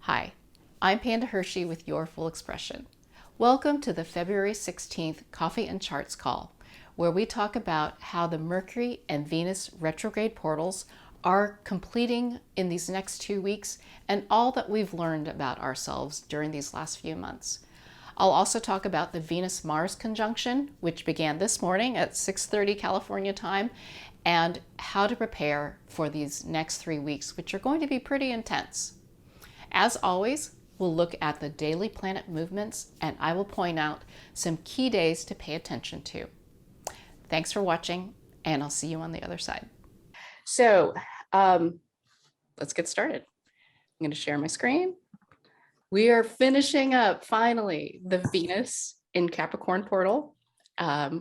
Hi, I'm Panda Hershey with Your Full Expression. Welcome to the February 16th Coffee and Charts call, where we talk about how the Mercury and Venus retrograde portals are completing in these next 2 weeks and all that we've learned about ourselves during these last few months. I'll also talk about the Venus-Mars conjunction, which began this morning at 6:30 California time, and how to prepare for these next 3 weeks, which are going to be pretty intense. As always, we'll look at the daily planet movements, and I will point out some key days to pay attention to. Thanks for watching, and I'll see you on the other side. So let's get started. I'm going to share my screen. We are finishing up, finally, the Venus in Capricorn portal,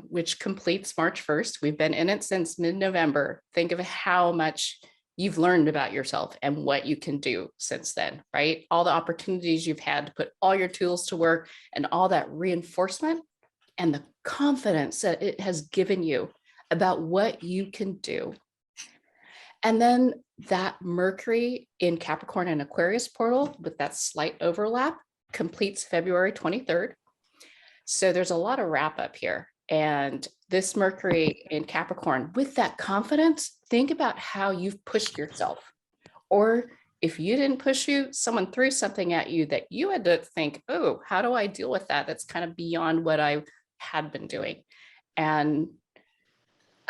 which completes March 1st. We've been in it since mid-November. Think of how much you've learned about yourself and what you can do since then, right? All the opportunities you've had to put all your tools to work and all that reinforcement and the confidence that it has given you about what you can do. And then that Mercury in Capricorn and Aquarius portal with that slight overlap completes February 23rd. So there's a lot of wrap up here. And this Mercury in Capricorn, with that confidence, think about how you've pushed yourself. Or if you didn't push you, someone threw something at you that you had to think, oh, how do I deal with that? That's kind of beyond what I had been doing. And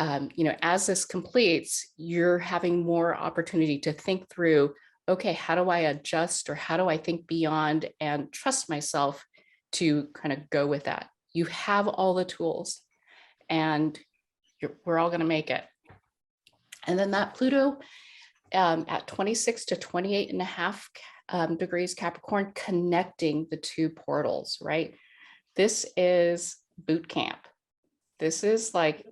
as this completes, you're having more opportunity to think through, okay, how do I adjust or how do I think beyond and trust myself to kind of go with that? You have all the tools and we're all going to make it. And then that Pluto at 26 to 28 and a half degrees Capricorn, connecting the two portals, right? This is boot camp. This is like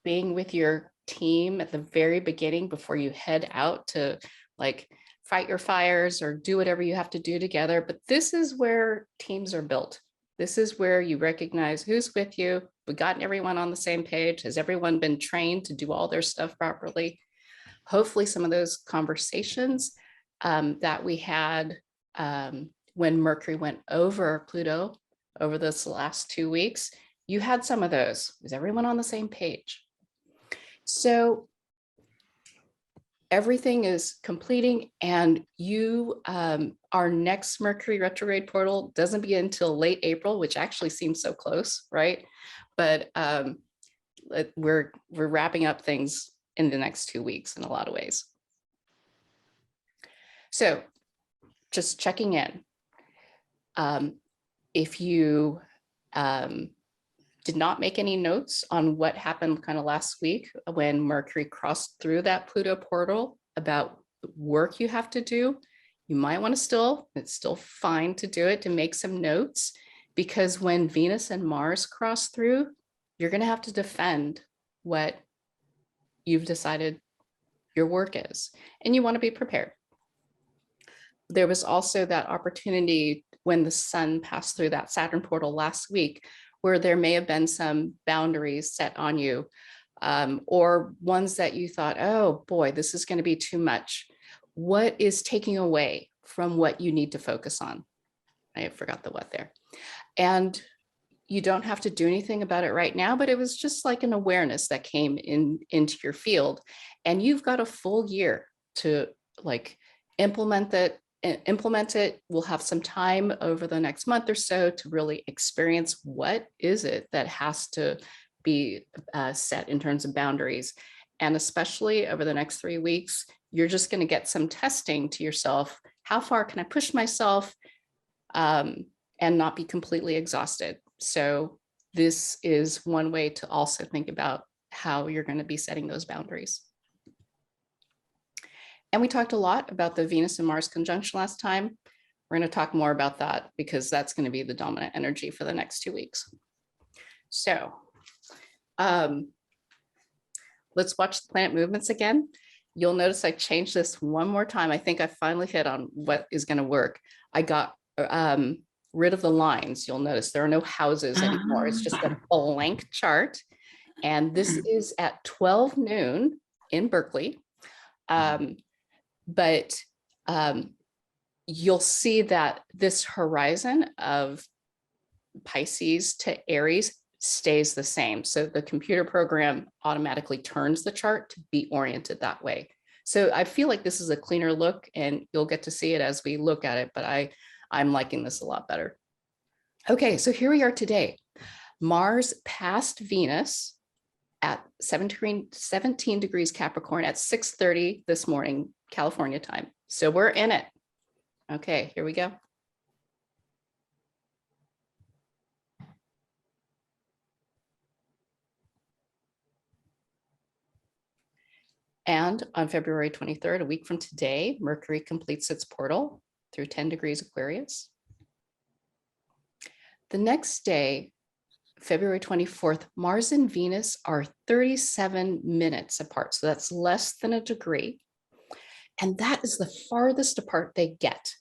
being with your team at the very beginning before you head out to like fight your fires or do whatever you have to do together. But this is where teams are built. This is where you recognize who's with you. We've gotten everyone on the same page. Has everyone been trained to do all their stuff properly? Hopefully some of those conversations that we had when Mercury went over Pluto over this last 2 weeks, you had some of those. Is everyone on the same page? So everything is completing, and our next Mercury retrograde portal doesn't begin until late April, which actually seems so close, right? But we're wrapping up things in the next 2 weeks in a lot of ways. So just checking in. If you did not make any notes on what happened kind of last week when Mercury crossed through that Pluto portal about work you have to do, you might want to it's still fine to do it, to make some notes, because when Venus and Mars cross through, you're going to have to defend what you've decided your work is, and you want to be prepared. There was also that opportunity when the sun passed through that Saturn portal last week, where there may have been some boundaries set on you, or ones that you thought, oh boy, this is going to be too much. What is taking away from what you need to focus on? I forgot the what there. And you don't have to do anything about it right now, but it was just like an awareness that came into your field. And you've got a full year to like implement it. We'll have some time over the next month or so to really experience what is it that has to be set in terms of boundaries. And especially over the next 3 weeks, you're just going to get some testing to yourself. How far can I push myself and not be completely exhausted? So this is one way to also think about how you're going to be setting those boundaries. And we talked a lot about the Venus and Mars conjunction last time. We're going to talk more about that because that's going to be the dominant energy for the next 2 weeks. So let's watch the planet movements again. You'll notice I changed this one more time. I think I finally hit on what is going to work. I got rid of the lines. You'll notice there are no houses anymore. It's just a blank chart. And this is at 12 noon in Berkeley. But you'll see that this horizon of Pisces to Aries stays the same. So the computer program automatically turns the chart to be oriented that way. So I feel like this is a cleaner look, and you'll get to see it as we look at it, but I'm liking this a lot better. Okay, so here we are today. Mars passed Venus at 17 degrees Capricorn at 6:30 this morning, California time. So we're in it. Okay, here we go. And on February 23rd, a week from today, Mercury completes its portal through 10 degrees Aquarius. The next day, February 24th, Mars and Venus are 37 minutes apart. So that's less than a degree. And that is the farthest apart they get.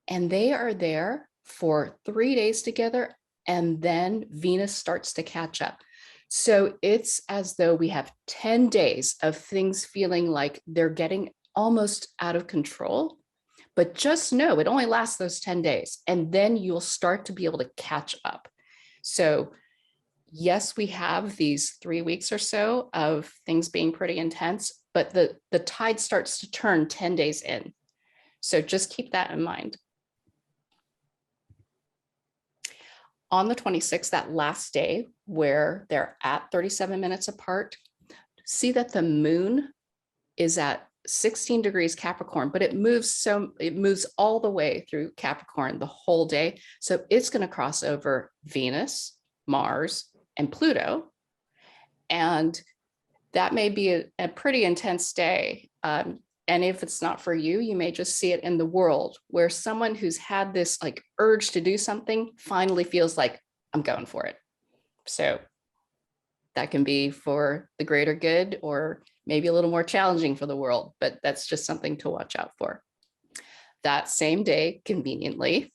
And they are there for 3 days together. And then Venus starts to catch up. So it's as though we have 10 days of things feeling like they're getting almost out of control. But just know it only lasts those 10 days. And then you'll start to be able to catch up. So yes, we have these 3 weeks or so of things being pretty intense, but the tide starts to turn 10 days in. So just keep that in mind. On the 26th, that last day where they're at 37 minutes apart, see that the moon is at 16 degrees Capricorn, but it moves all the way through Capricorn the whole day. So it's going to cross over Venus, Mars, and Pluto. And that may be a pretty intense day. And if it's not for you, you may just see it in the world where someone who's had this like urge to do something finally feels like, I'm going for it. So that can be for the greater good or maybe a little more challenging for the world, but that's just something to watch out for. That same day, conveniently,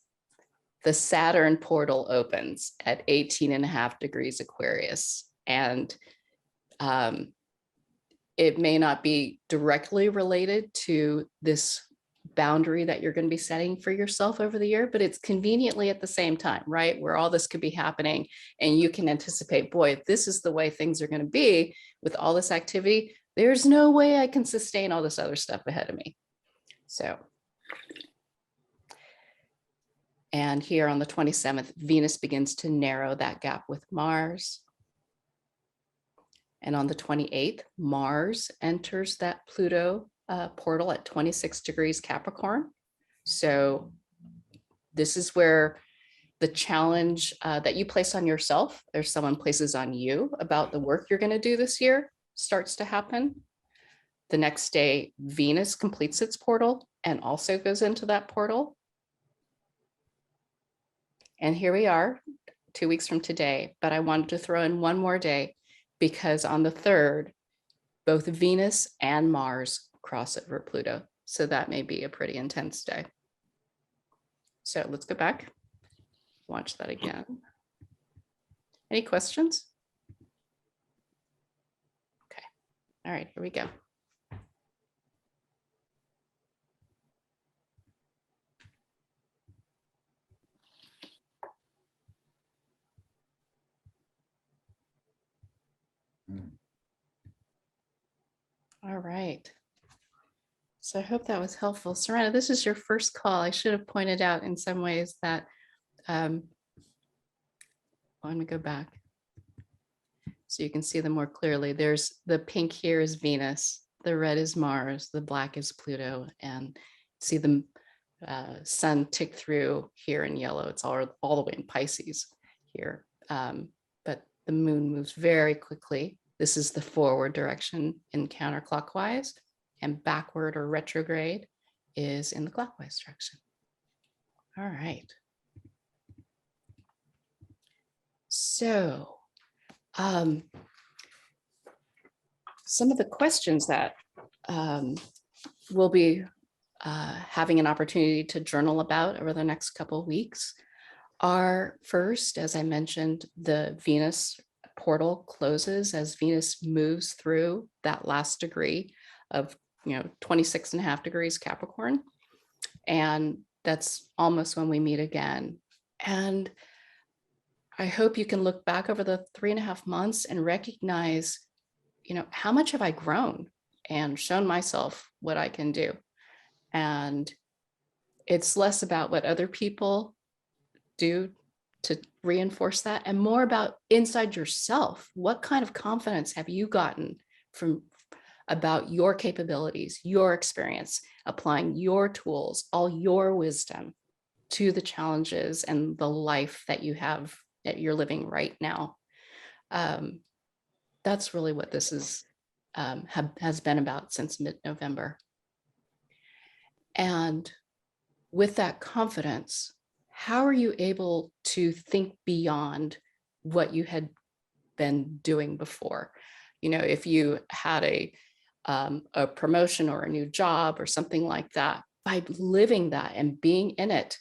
the Saturn portal opens at 18.5 degrees Aquarius. And it may not be directly related to this boundary that you're going to be setting for yourself over the year, but it's conveniently at the same time, right? Where all this could be happening and you can anticipate, boy, if this is the way things are going to be with all this activity, there's no way I can sustain all this other stuff ahead of me. So, and here on the 27th, Venus begins to narrow that gap with Mars. And on the 28th, Mars enters that Pluto portal at 26 degrees Capricorn. So this is where the challenge that you place on yourself, or someone places on you about the work you're going to do this year, starts to happen. The next day, Venus completes its portal and also goes into that portal. And here we are, 2 weeks from today, but I wanted to throw in one more day because on the 3rd, both Venus and Mars cross over Pluto. So that may be a pretty intense day. So let's go back, watch that again. Any questions? Okay, all right, here we go. All right. So I hope that was helpful. Serena, this is your first call. I should have pointed out in some ways that, let me go back so you can see them more clearly. There's the pink here is Venus, the red is Mars, the black is Pluto, and see the sun tick through here in yellow. It's all the way in Pisces here. But the moon moves very quickly. This is the forward direction in counterclockwise, and backward or retrograde is in the clockwise direction. All right. So some of the questions that we'll be having an opportunity to journal about over the next couple of weeks are, first, as I mentioned, the Venus portal closes as Venus moves through that last degree of 26.5 degrees Capricorn. And that's almost when we meet again. And I hope you can look back over the 3.5 months and recognize, how much have I grown and shown myself what I can do? And it's less about what other people do to reinforce that and more about inside yourself. What kind of confidence have you gotten from about your capabilities, your experience, applying your tools, all your wisdom to the challenges and the life that you have, that you're living right now? That's really what this is has been about since mid-November. And with that confidence, how are you able to think beyond what you had been doing before? If you had a promotion or a new job or something like that, by living that and being in it,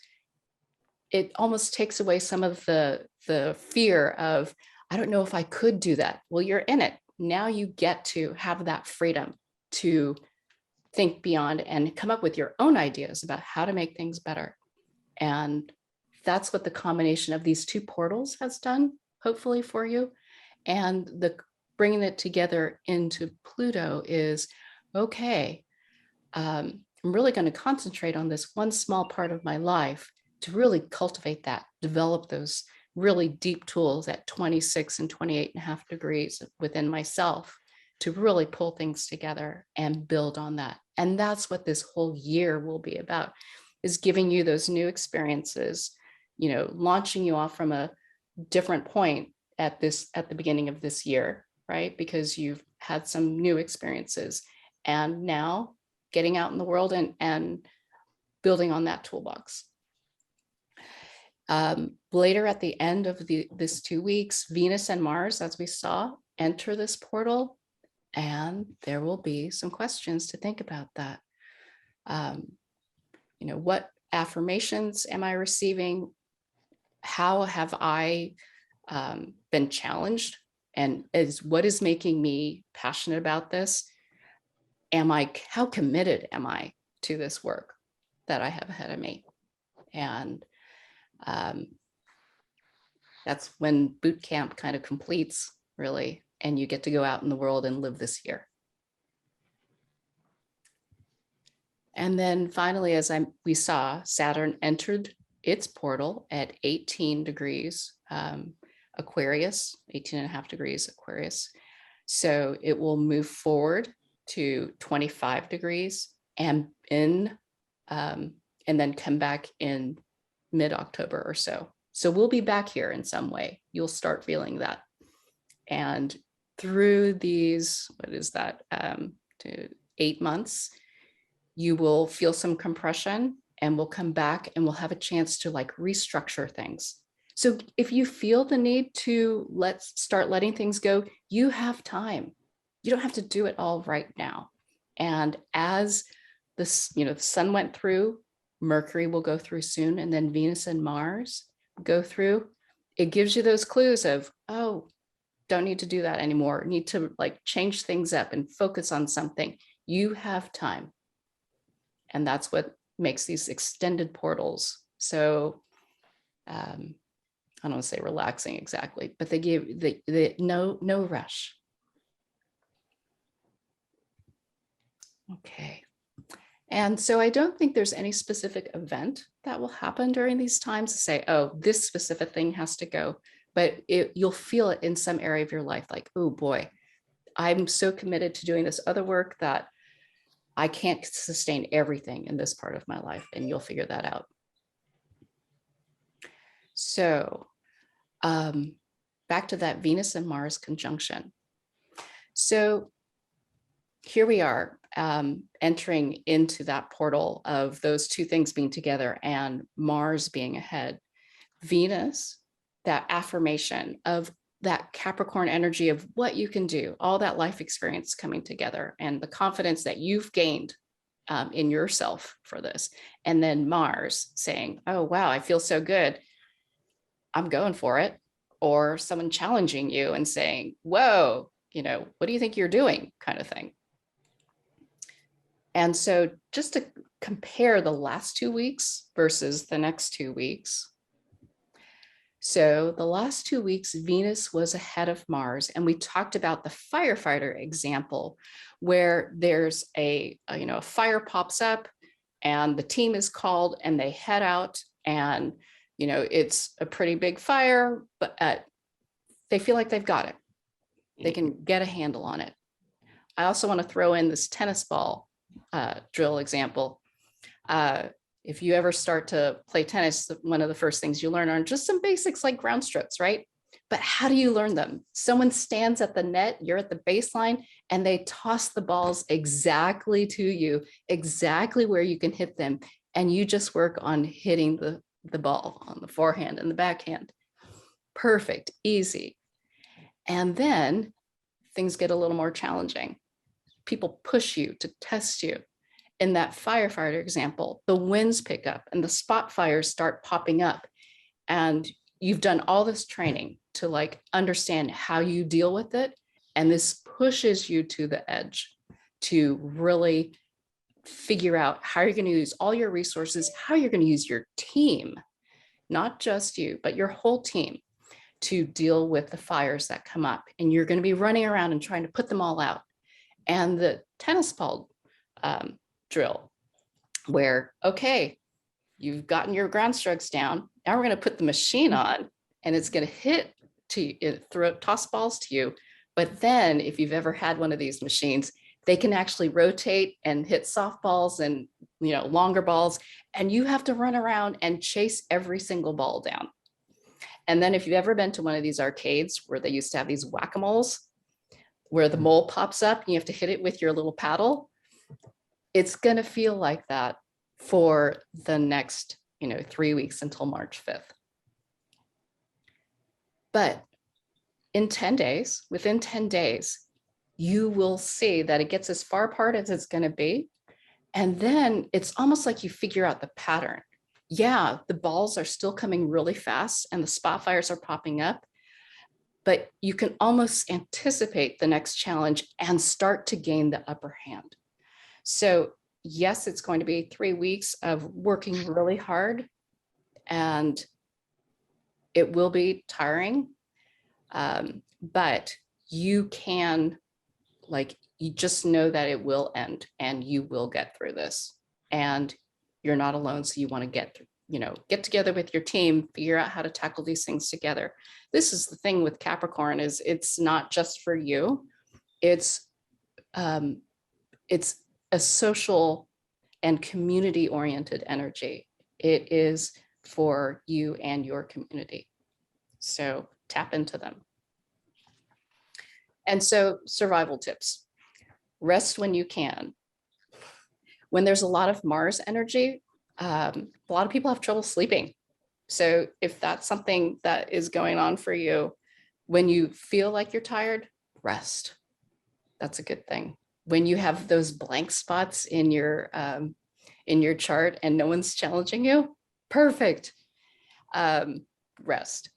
it almost takes away some of the fear of, I don't know if I could do that. Well, you're in it. Now you get to have that freedom to think beyond and come up with your own ideas about how to make things better. And that's what the combination of these two portals has done, hopefully for you. And the bringing it together into Pluto is, okay, I'm really going to concentrate on this one small part of my life to really cultivate that, develop those really deep tools at 26 and 28.5 degrees within myself to really pull things together and build on that. And that's what this whole year will be about, is giving you those new experiences, launching you off from a different point at the beginning of this year, right? Because you've had some new experiences and now getting out in the world and building on that toolbox. Later at the end of this 2 weeks, Venus and Mars, as we saw, enter this portal, and there will be some questions to think about that. What affirmations am I receiving? How have I been challenged? And what is making me passionate about this? How committed am I to this work that I have ahead of me? And that's when boot camp kind of completes, really, and you get to go out in the world and live this year. And then finally, as we saw, Saturn entered its portal at 18 degrees Aquarius, 18.5 degrees Aquarius. So it will move forward to 25 degrees and then come back in mid-October or so. So we'll be back here in some way. You'll start feeling that. And through these, 8 months, you will feel some compression and we'll come back and we'll have a chance to restructure things. So if you feel the need to start letting things go, you have time. You don't have to do it all right now. And as this, the sun went through, Mercury will go through soon, and then Venus and Mars go through. It gives you those clues of, oh, don't need to do that anymore. Need to change things up and focus on something. You have time. And that's what makes these extended portals so, I don't want to say relaxing exactly, but they give no rush. Okay. And so I don't think there's any specific event that will happen during these times to say, oh, this specific thing has to go, but you'll feel it in some area of your life, like, oh boy, I'm so committed to doing this other work that I can't sustain everything in this part of my life, and you'll figure that out. So back to that Venus and Mars conjunction. So here we are entering into that portal of those two things being together and Mars being ahead. Venus, that affirmation of that Capricorn energy of what you can do, all that life experience coming together and the confidence that you've gained in yourself for this. And then Mars saying, oh, wow, I feel so good. I'm going for it. Or someone challenging you and saying, whoa, what do you think you're doing, kind of thing. And so just to compare the last 2 weeks versus the next 2 weeks. So the last 2 weeks, Venus was ahead of Mars, and we talked about the firefighter example where there's a fire pops up and the team is called and they head out, and it's a pretty big fire, but they feel like they've got it. They can get a handle on it. I also want to throw in this tennis ball drill example. If you ever start to play tennis, one of the first things you learn are just some basics like ground strokes, right? But how do you learn them? Someone stands at the net, you're at the baseline, and they toss the balls exactly to you, exactly where you can hit them. And you just work on hitting the ball on the forehand and the backhand. Perfect, easy. And then things get a little more challenging. People push you to test you. In that firefighter example, the winds pick up and the spot fires start popping up. And you've done all this training to understand how you deal with it. And this pushes you to the edge to really figure out how you're going to use all your resources, how you're going to use your team, not just you, but your whole team to deal with the fires that come up. And you're going to be running around and trying to put them all out. And the tennis ball drill where, okay, you've gotten your ground strokes down. Now we're going to put the machine on and it's going to hit to toss balls to you. But then if you've ever had one of these machines, they can actually rotate and hit softballs and longer balls. And you have to run around and chase every single ball down. And then if you've ever been to one of these arcades where they used to have these whack-a-moles, where the mole pops up and you have to hit it with your little paddle, it's going to feel like that for the next 3 weeks until March 5th. But in 10 days, within 10 days, you will see that it gets as far apart as it's going to be. And then it's almost like you figure out the pattern. Yeah, the balls are still coming really fast and the spot fires are popping up, but you can almost anticipate the next challenge and start to gain the upper hand. So yes, it's going to be 3 weeks of working really hard, and it will be tiring, but you can, you just know that it will end and you will get through this. And you're not alone, so you want to get together with your team, figure out how to tackle these things together. This is the thing with Capricorn, is it's not just for you. It's a social and community-oriented energy. It is for you and your community. So tap into them. And so survival tips. Rest when you can. When there's a lot of Mars energy, a lot of people have trouble sleeping. So if that's something that is going on for you, when you feel like you're tired, rest. That's a good thing. When you have those blank spots in your chart and no one's challenging you, perfect. Rest.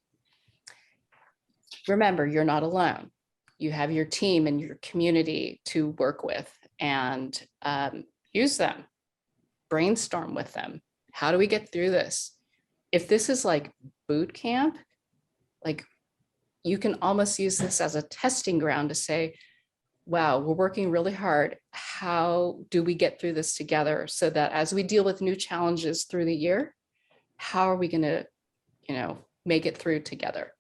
Remember, you're not alone. You have your team and your community to work with, and use them. Brainstorm with them. How do we get through this? If this is like boot camp, you can almost use this as a testing ground to say, wow, we're working really hard. How do we get through this together so that as we deal with new challenges through the year, how are we going to, make it through together?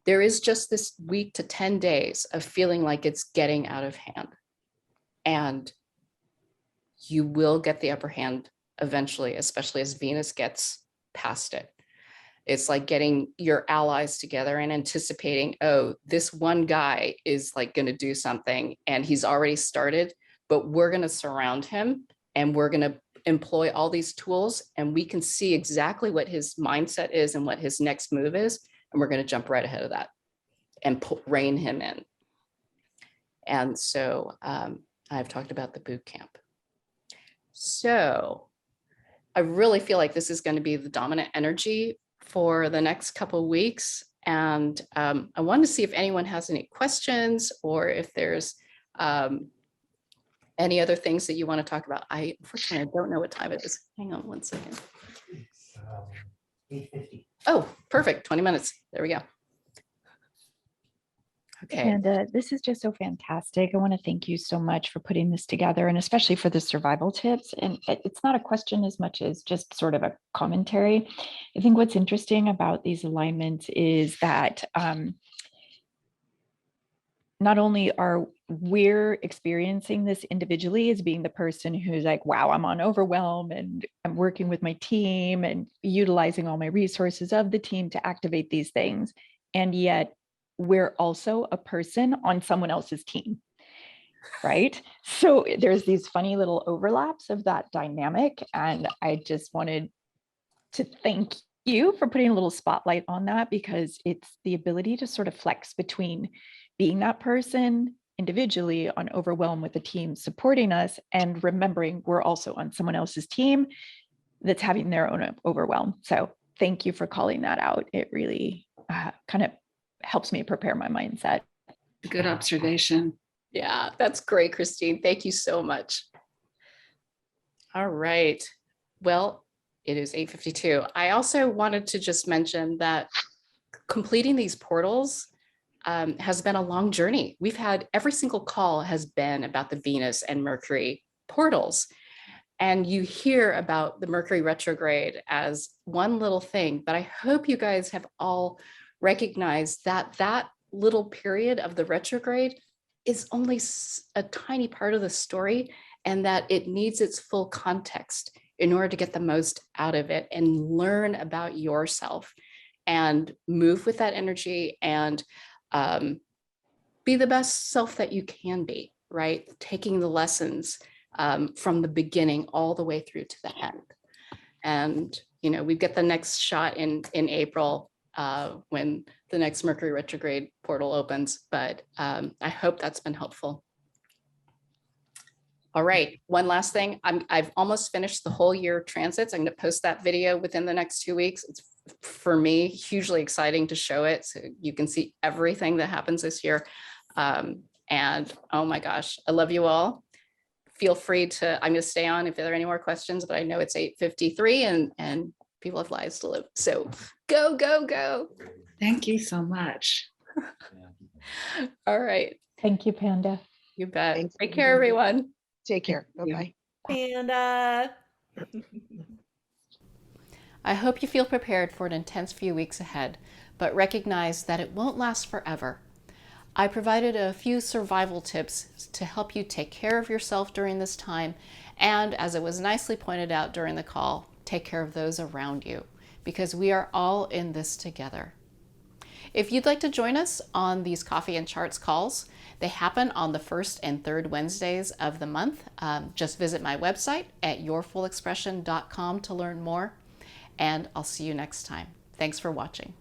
There is just this week to 10 days of feeling like it's getting out of hand. And you will get the upper hand eventually, especially as Venus gets past it. It's like getting your allies together and anticipating, oh, this one guy is going to do something and he's already started, but we're going to surround him and we're going to employ all these tools, and we can see exactly what his mindset is and what his next move is. And we're going to jump right ahead of that and rein him in. And so I've talked about the boot camp. So I really feel like this is going to be the dominant energy for the next couple of weeks. And I wanted to see if anyone has any questions, or if there's Any other things that you want to talk about? Unfortunately, I don't know what time it is. Hang on one second. 8:50. Oh, perfect. 20 minutes. There we go. Okay. And this is just so fantastic. I want to thank you so much for putting this together, and especially for the survival tips. And it's not a question as much as just sort of a commentary. I think what's interesting about these alignments is that not only are we're experiencing this individually as being the person who's like, wow, I'm on overwhelm and I'm working with my team and utilizing all my resources of the team to activate these things. And yet we're also a person on someone else's team, right? So there's these funny little overlaps of that dynamic. And I just wanted to thank you for putting a little spotlight on that, because it's the ability to sort of flex between being that person individually on overwhelm with the team supporting us and remembering we're also on someone else's team that's having their own overwhelm. So thank you for calling that out. It really kind of helps me prepare my mindset. Good observation. Yeah, that's great, Christine. Thank you so much. All right. Well, it is 8:52. I also wanted to just mention that completing these portals has been a long journey. We've had every single call has been about the Venus and Mercury portals. And you hear about the Mercury retrograde as one little thing, but I hope you guys have all recognized that that little period of the retrograde is only a tiny part of the story, and that it needs its full context in order to get the most out of it and learn about yourself and move with that energy and be the best self that you can be, right? Taking the lessons from the beginning all the way through to the end. And, you know, we get the next shot in April when the next Mercury retrograde portal opens, but I hope that's been helpful. All right, one last thing. I've almost finished the whole year transits. I'm going to post that video within the next 2 weeks. It's, for me, hugely exciting to show it so you can see everything that happens this year. And oh my gosh, I love you all. Feel free to, I'm going to stay on if there are any more questions, but I know it's 8:53 and people have lives to live. So go, go, go. Thank you so much. All right. Thank you, Panda. You bet. Thanks, Take care, everyone. Take care. Thank you. Bye-bye. And I hope you feel prepared for an intense few weeks ahead, but recognize that it won't last forever. I provided a few survival tips to help you take care of yourself during this time, and as it was nicely pointed out during the call, take care of those around you, because we are all in this together. If you'd like to join us on these Coffee and Charts calls, they happen on the first and third Wednesdays of the month. Just visit my website at yourfullexpression.com to learn more, and I'll see you next time. Thanks for watching.